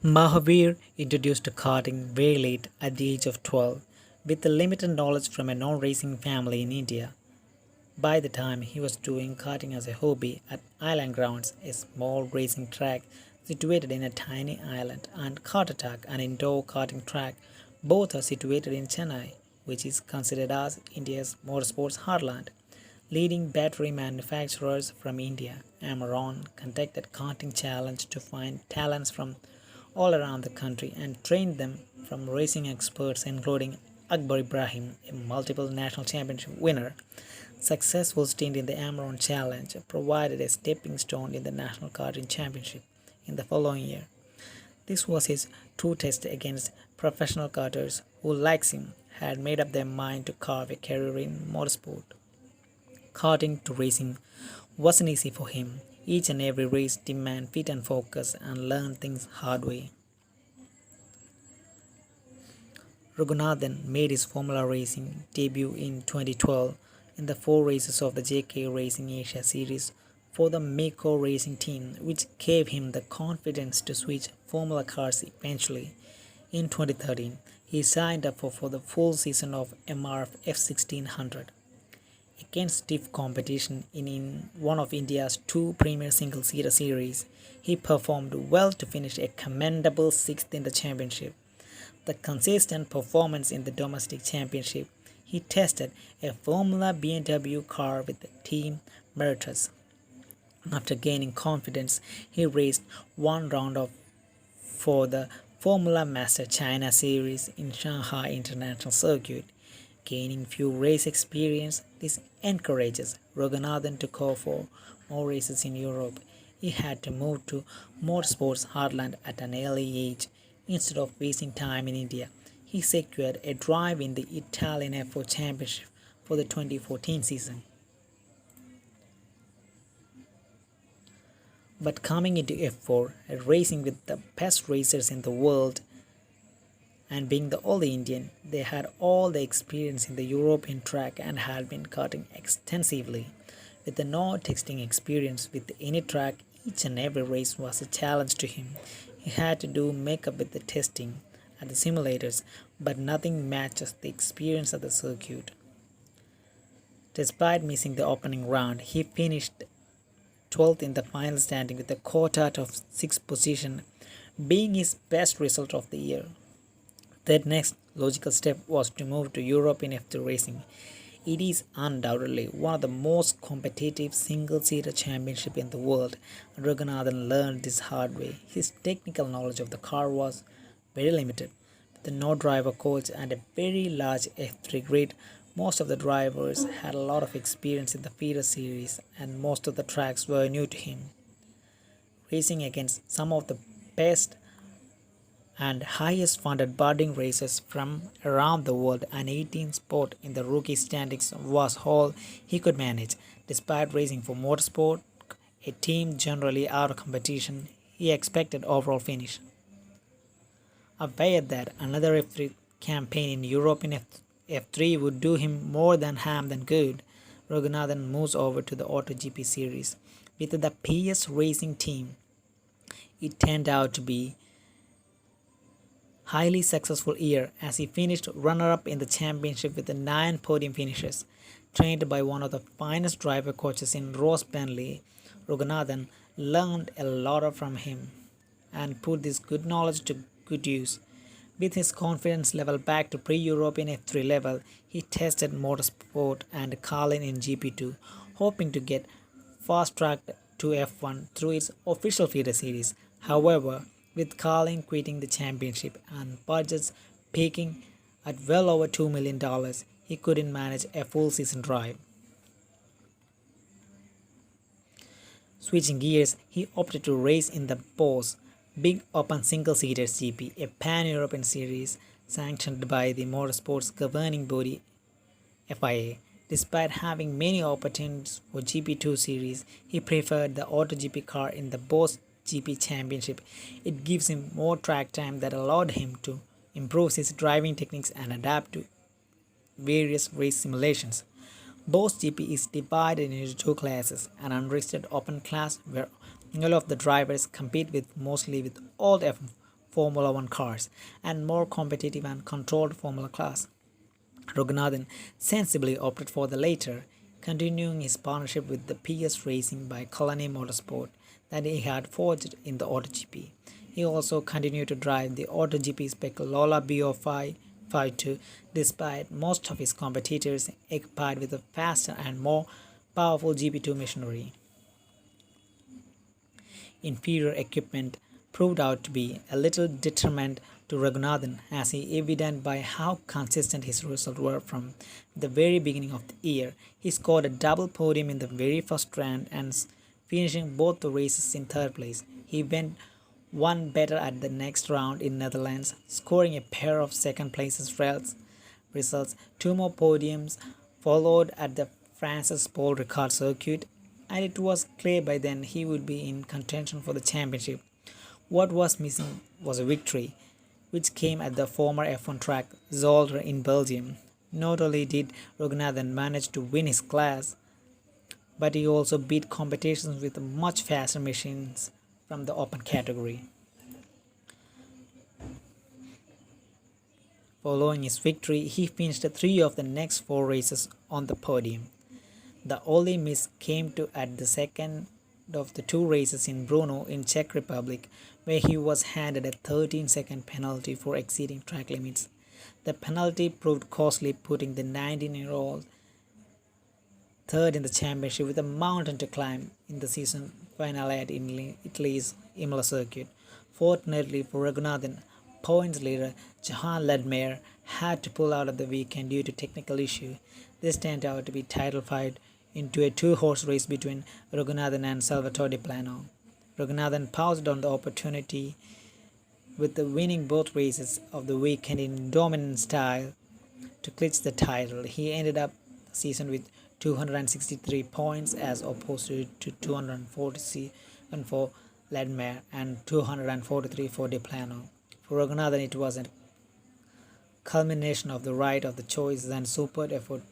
Mahaveer introduced karting very late at the age of 12 with the limited knowledge from a non-racing family in India. By the time he was doing karting as a hobby at Island Grounds, a small racing track situated in a tiny island, and Kartatak, an indoor karting track, both are situated in Chennai, which is considered as India's motorsports heartland. Leading battery manufacturers from India, Amaron conducted karting challenge to find talents from all around the country and trained them from racing experts including Akbar Ibrahim, a multiple national championship winner. Successful stint in the Amaron Challenge provided a stepping stone in the National Karting Championship in the following year. This was his true test against professional karters who, like him, had made up their mind to carve a career in motorsport. Karting to racing wasn't easy for him. Each and every race demanded fit and focus and learn things hard way. Raghunathan made his Formula Racing debut in 2012 in the four races of the JK Racing Asia Series for the Mako Racing team, which gave him the confidence to switch Formula cars eventually. In 2013, he signed up for the full season of MRF F1600. Against stiff competition in one of India's two premier single-seater series, he performed well to finish a commendable sixth in the championship. The consistent performance in the domestic championship, he tested a Formula BMW car with Team Meritus. After gaining confidence, he raced one round of for the Formula Master China Series in Shanghai International Circuit. Gaining few race experience, this encourages Raghunathan to go for more races in Europe. He had to move to motorsports heartland at an early age. Instead of wasting time in India, he secured a drive in the Italian F4 Championship for the 2014 season. But coming into F4, racing with the best racers in the world, and being the only Indian, they had all the experience in the European track and had been karting extensively. With the no texting experience with any track, each and every race was a challenge to him. He had to do makeup with the testing at the simulators, but nothing matches the experience of the circuit. Despite missing the opening round, he finished 12th in the final standing with a quartet of 6th position, being his best result of the year. That next logical step was to move to Europe in F2 racing. It is undoubtedly one of the most competitive single-seater championships in the world, and Raghunathan learned this hard way. His technical knowledge of the car was very limited. With no driver coach and a very large F3 grid, most of the drivers had a lot of experience in the feeder series and most of the tracks were new to him. Racing against some of the best and highest funded budding racers from around the world, and 18th spot in the rookie standings was all he could manage. Despite racing for motorsport, a team generally out of competition, he expected overall finish. Aware that another F3 campaign in Europe in F3 would do him more than harm than good, Raghunathan moves over to the AutoGP series. With the PS Racing team, it turned out to be highly successful year as he finished runner-up in the championship with the 9 podium finishes. Trained by one of the finest driver coaches in Ross Bentley, Raghunathan learned a lot from him and put this good knowledge to good use. With his confidence level back to pre-European F3 level, he tested motorsport and Carlin in GP2, hoping to get fast-tracked to F1 through its official feeder series. However, with Carlin quitting the championship and budgets peaking at well over $2 million, he couldn't manage a full season drive. Switching gears, he opted to race in the Boss Big Open Single Seaters GP, a pan-European series sanctioned by the motorsports governing body FIA. Despite having many opportunities for GP2 series, he preferred the AutoGP car in the Boss GP Championship. It gives him more track time that allowed him to improve his driving techniques and adapt to various race simulations. Boss GP is divided into two classes, an unrestricted open class where all of the drivers compete with mostly with old F Formula One cars and more competitive and controlled Formula class. Raghunathan sensibly opted for the latter, continuing his partnership with the PS Racing by Kalani Motorsport that he had forged in the AutoGP. He also continued to drive the AutoGP spec Lola BO552 despite most of his competitors equipped with a faster and more powerful GP2 machinery. Inferior equipment proved out to be a little deterrent to Raghunathan, as he evident by how consistent his results were from the very beginning of the year. He scored a double podium in the very first round and finishing both the races in third place. He went one better at the next round in Netherlands, scoring a pair of second places results. Two more podiums followed at the France's Paul Ricard circuit, and it was clear by then he would be in contention for the championship. What was missing was a victory, which came at the former F1 track Zolder in Belgium. Not only did Raghunathan manage to win his class, but he also beat competitions with much faster machines from the open category. Following his victory, he finished three of the next four races on the podium. The only miss came to at the second of the two races in Brno in Czech Republic, where he was handed a 13-second penalty for exceeding track limits. The penalty proved costly, putting the 19-year-old third in the championship with a mountain to climb in the season finale at Italy's Imola circuit. Fortunately for Raghunathan, points leader Johan Ledmere had to pull out of the weekend due to technical issue. This turned out to be title fight into a two-horse race between Raghunathan and Salvatore Di Plano. Raghunathan pounced on the opportunity with the winning both races of the weekend in dominant style to clinch the title. He ended up the season with 263 points as opposed to 247 for Ledmere and 243 for Di Plano. For Raghunathan, it was a culmination of the right of the choices and superb effort